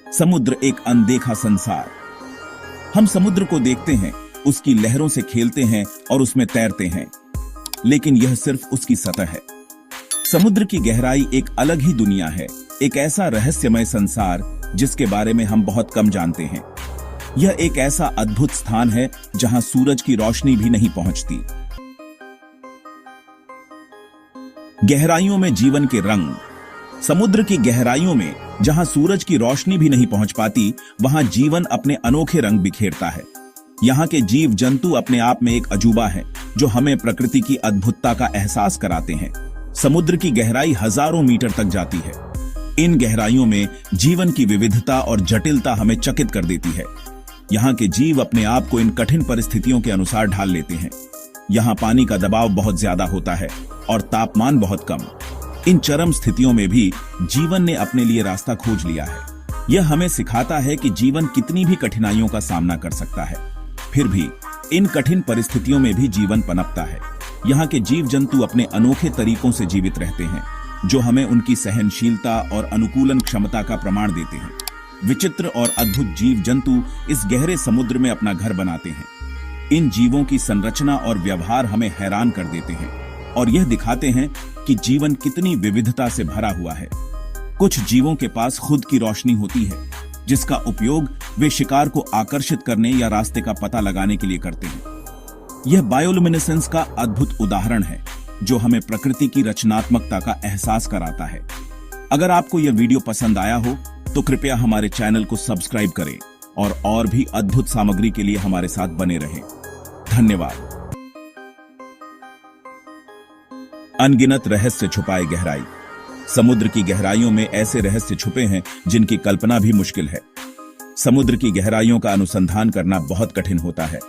समुद्र एक अनदेखा संसार। हम समुद्र को देखते हैं, उसकी लहरों से खेलते हैं और उसमें तैरते हैं, लेकिन यह सिर्फ उसकी सतह है। समुद्र की गहराई एक अलग ही दुनिया है, एक ऐसा रहस्यमय संसार जिसके बारे में हम बहुत कम जानते हैं। यह एक ऐसा अद्भुत स्थान है जहां सूरज की रोशनी भी नहीं पहुंचती। गहराइयों में जीवन के रंग। समुद्र की गहराइयों में जहां सूरज की रोशनी भी नहीं पहुंच पाती, वहां जीवन अपने अनोखे रंग बिखेरता है। यहाँ के जीव जंतु अपने आप में एक अजूबा है जो हमें प्रकृति की अद्भुतता का एहसास कराते हैं। समुद्र की गहराई हजारों मीटर तक जाती है। इन गहराइयों में जीवन की विविधता और जटिलता हमें चकित कर देती है। यहाँ के जीव अपने आप को इन कठिन परिस्थितियों के अनुसार ढाल लेते हैं। यहाँ पानी का दबाव बहुत ज्यादा होता है और तापमान बहुत कम। इन चरम स्थितियों में भी जीवन ने अपने लिए रास्ता खोज लिया है। यह हमें सिखाता है कि जीवन कितनी भी कठिनाइयों का सामना कर सकता है, फिर भी इन कठिन परिस्थितियों में भी जीवन पनपता है। यहाँ के जीव जंतु अपने अनोखे तरीकों से जीवित रहते हैं, जो हमें उनकी सहनशीलता और अनुकूलन क्षमता का प्रमाण देते हैं। विचित्र और अद्भुत जीव जंतु इस गहरे समुद्र में अपना घर बनाते हैं। इन जीवों की संरचना और व्यवहार हमें हैरान कर देते हैं और यह दिखाते हैं कि जीवन कितनी विविधता से भरा हुआ है। कुछ जीवों के पास खुद की रोशनी होती है, जिसका उपयोग वे शिकार को आकर्षित करने या रास्ते का पता लगाने के लिए करते हैं। यह बायोलुमिनेसेंस का अद्भुत उदाहरण है, जो हमें प्रकृति की रचनात्मकता का एहसास कराता है। अगर आपको यह वीडियो पसंद आया हो तो कृपया हमारे चैनल को सब्सक्राइब करें और भी अद्भुत सामग्री के लिए हमारे साथ बने रहें। धन्यवाद। अनगिनत रहस्य छुपाए गहराई। समुद्र की गहराइयों में ऐसे रहस्य छुपे हैं जिनकी कल्पना भी मुश्किल है। समुद्र की गहराइयों का अनुसंधान करना बहुत कठिन होता है।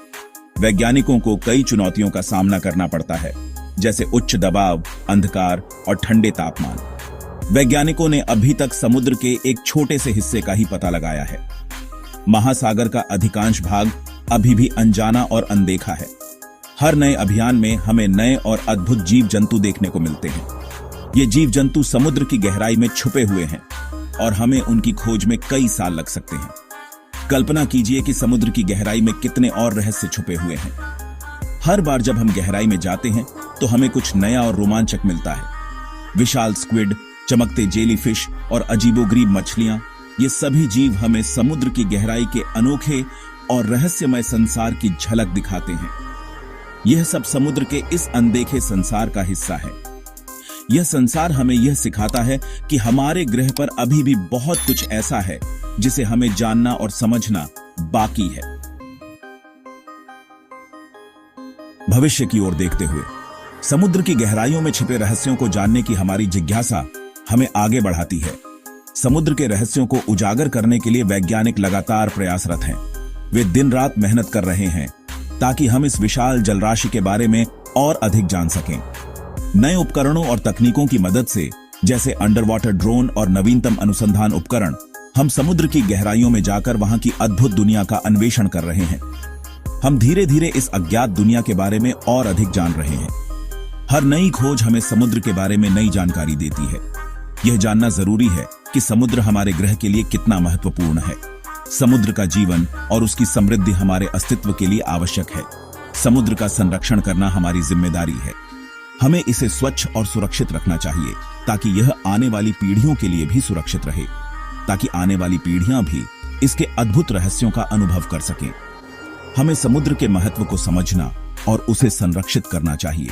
वैज्ञानिकों को कई चुनौतियों का सामना करना पड़ता है, जैसे उच्च दबाव, अंधकार और ठंडे तापमान। वैज्ञानिकों ने अभी तक समुद्र के एक छोटे से हिस्से का ही पता लगाया है। महासागर का अधिकांश भाग अभी भी अनजाना और अनदेखा है। हर नए अभियान में हमें नए और अद्भुत जीव जंतु देखने को मिलते हैं। ये जीव जंतु समुद्र की गहराई में छुपे हुए हैं और हमें उनकी खोज में कई साल लग सकते हैं। कल्पना कीजिए कि समुद्र की गहराई में कितने और रहस्य छुपे हुए हैं। हर बार जब हम गहराई में जाते हैं तो हमें कुछ नया और रोमांचक मिलता है। विशाल स्क्विड, चमकते जेलीफिश और अजीबोगरीब मछलियां, ये सभी जीव हमें समुद्र की गहराई के अनोखे और रहस्यमय संसार की झलक दिखाते हैं। यह सब समुद्र के इस अनदेखे संसार का हिस्सा है। यह संसार हमें यह सिखाता है कि हमारे ग्रह पर अभी भी बहुत कुछ ऐसा है जिसे हमें जानना और समझना बाकी है। भविष्य की ओर देखते हुए समुद्र की गहराइयों में छिपे रहस्यों को जानने की हमारी जिज्ञासा हमें आगे बढ़ाती है। समुद्र के रहस्यों को उजागर करने के लिए वैज्ञानिक लगातार प्रयासरत हैं। वे दिन रात मेहनत कर रहे हैं ताकि हम इस विशाल जलराशि के बारे में और अधिक जान सकें। नए उपकरणों और तकनीकों की मदद से, जैसे अंडर वाटर ड्रोन और नवीनतम अनुसंधान उपकरण, हम समुद्र की गहराइयों में जाकर वहां की अद्भुत दुनिया का अन्वेषण कर रहे हैं। हम धीरे धीरे इस अज्ञात दुनिया के बारे में और अधिक जान रहे हैं। हर नई खोज हमें समुद्र के बारे में नई जानकारी देती है। यह जानना जरूरी है कि समुद्र हमारे ग्रह के लिए कितना महत्वपूर्ण है। समुद्र का जीवन और उसकी समृद्धि हमारे अस्तित्व के लिए आवश्यक है। समुद्र का संरक्षण करना हमारी जिम्मेदारी है। हमें इसे स्वच्छ और सुरक्षित रखना चाहिए ताकि यह आने वाली पीढ़ियों के लिए भी सुरक्षित रहे, ताकि आने वाली पीढ़ियां भी इसके अद्भुत रहस्यों का अनुभव कर सकें। हमें समुद्र के महत्व को समझना और उसे संरक्षित करना चाहिए।